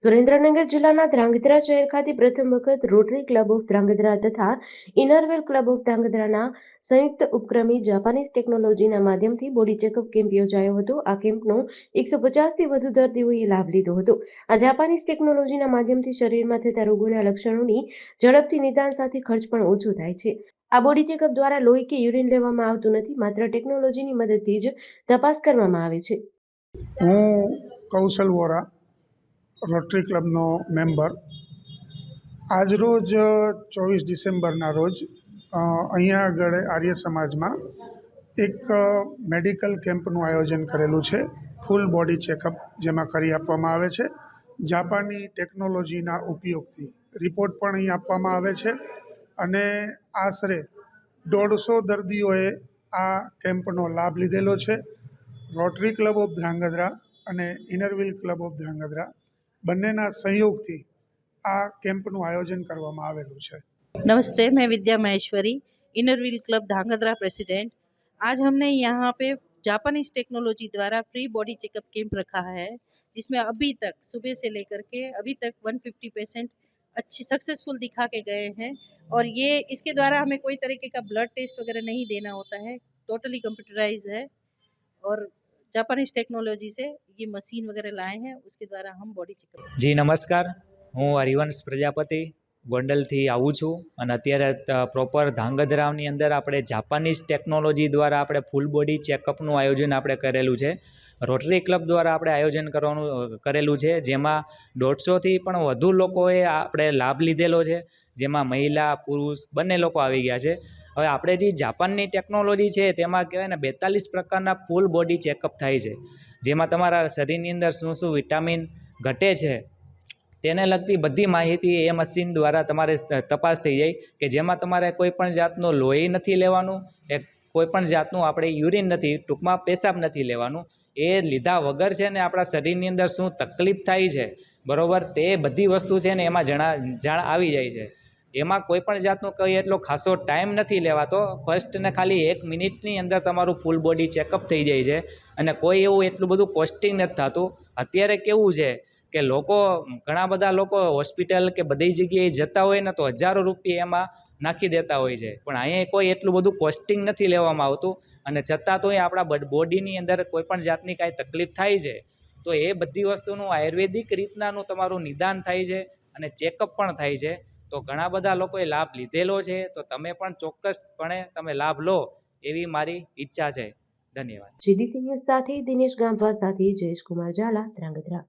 સુરેન્દ્રનગર જિલ્લાના ધ્રાંગધ્રા શહેર ખાતે પ્રથમ વખત રોટરી ક્લબ ઓફ ધ્રાંગધ્રા તથા ઇનરવેલ ક્લબ ઓફ ધ્રાંગધ્રાના સંયુક્ત ઉપક્રમે જાપાનીઝ ટેકનોલોજીના માધ્યમથી બોડી ચેકઅપ કેમ્પ યોજાયો હતો। આ કેમ્પનો 150થી વધુ દર્દીઓએ લાભ લીધો હતો। આ જાપાનીઝ ટેકનોલોજીના માધ્યમથી શરીરમાં થતા રોગોના લક્ષણોની ઝડપથી નિદાન સાથે ખર્ચ પણ ઓછો થાય છે। આ બોડી ચેકઅપ દ્વારા લોહી કે યુરિન લેવામાં આવતું નથી, માત્ર ટેકનોલોજીની મદદથી જ તપાસ કરવામાં આવે છે। હું કૌશલ વોરા, રોટરી ક્લબનો મેમ્બર। આજરોજ 24 ડિસેમ્બરના રોજ અહીંયા આગળ આર્ય સમાજમાં એક મેડિકલ કેમ્પનું આયોજન કરેલું છે। ફૂલ બોડી ચેકઅપ જેમાં કરી આપવામાં આવે છે। જાપાની ટેકનોલોજીના ઉપયોગથી રિપોર્ટ પણ અહીં આપવામાં આવે છે અને આશરે 150 દર્દીઓએ આ કેમ્પનો લાભ લીધેલો છે। રોટરી ક્લબ ઓફ ધ્રાંગધ્રા અને ઇનરવેલ ક્લબ ઓફ ધ્રાંગધ્રા બંનેના सहयोग આ કેમ્પનું આયોજન કરવામાં આવેલું છે। नमस्ते, मैं Vidya Maheshwari, Inner Wheel club Dhrangadhra president. आज हमने यहाँ पे जापानीज टेक्नोलॉजी द्वारा फ्री बॉडी चेकअप कैंप रखा है, जिसमें अभी तक सुबह से लेकर के अभी तक 150 पेशेंट अच्छी सक्सेसफुल दिखा के गए हैं। और ये इसके द्वारा हमें कोई तरीके का ब्लड टेस्ट वगैरह नहीं देना होता है, टोटली कंप्यूटराइज है। और जापानीज टेक्नोलॉजी से ये मशीन वगैरह लाए हैं, उसके द्वारा हम बॉडी चेकअप। जी नमस्कार, हूँ हरिवंश प्रजापति गोंडलथी आવું છું અને અત્યારે પ્રોપર ધાંગધ્રાની અંદર આપણે જાપાનીઝ ટેકનોલોજી દ્વારા આપણે ફૂલ બોડી ચેકઅપનું આયોજન આપણે કરેલું છે। રોટરી ક્લબ દ્વારા આપણે આયોજન કરેલું છે, જેમાં 150થી પણ વધુ લોકોએ આપણે લાભ લીધેલો છે, જેમાં મહિલા પુરુષ બંને લોકો આવી ગયા છે। હવે આપણે જે જાપાનની ટેકનોલોજી છે તેમાં કહેવાય ને 42 પ્રકારના ફૂલ બોડી ચેકઅપ થાય છે, જેમાં તમારા શરીરની અંદર શું શું વિટામિન ઘટે છે તેને લગતી બધી માહિતી એ મશીન દ્વારા તમારે તપાસ થઈ જાય કે જેમાં તમારે કોઈ પણ જાતનું લોહી નથી લેવાનું, એ કોઈ પણ જાતનું આપણે યુરિન નથી, ટૂંકમાં પેશાબ નથી લેવાનું। એ લીધા વગર છે ને આપણા શરીરની અંદર શું તકલીફ થાય છે બરાબર, તે બધી વસ્તુ છે ને એમાં જાણ આવી જાય છે। એમાં કોઈ પણ જાતનો કંઈ એટલો ખાસો ટાઈમ નથી લેવાતો, ફર્સ્ટ ને ખાલી 1 મિનિટની અંદર તમારું ફૂલ બોડી ચેકઅપ થઈ જાય છે અને કોઈ એવું એટલું બધું કોસ્ટિંગ નથી થતું। અત્યારે કેવું છે કે ઘણા બધા લોકો હોસ્પિટલ કે બધી જગ્યાએ જતા હોય ને તો હજારો રૂપિયા એમાં નાખી દેતા હોય છે, પણ અહીંયા કોઈ એટલું બધું કોસ્ટિંગ નથી લેવામાં આવતું અને છતાં તોય આપણા બોડીની અંદર કોઈ પણ જાતની કાંઈ તકલીફ થાય છે તો એ બધી વસ્તુનું આયુર્વેદિક રીતનાનું તમારું નિદાન થાય છે અને ચેકઅપ પણ થાય છે। તો ઘણા બધા લોકોએ લાભ લીધેલો છે, તો તમે પણ ચોક્કસપણે તમે લાભ લો એવી મારી ઈચ્છા છે। ધન્યવાદ। જીડીસી ન્યૂઝ સાથે દિનેશ ગામવા સાથે જયેશ કુમાર ઝાલા, ધ્રાંગધ્રા।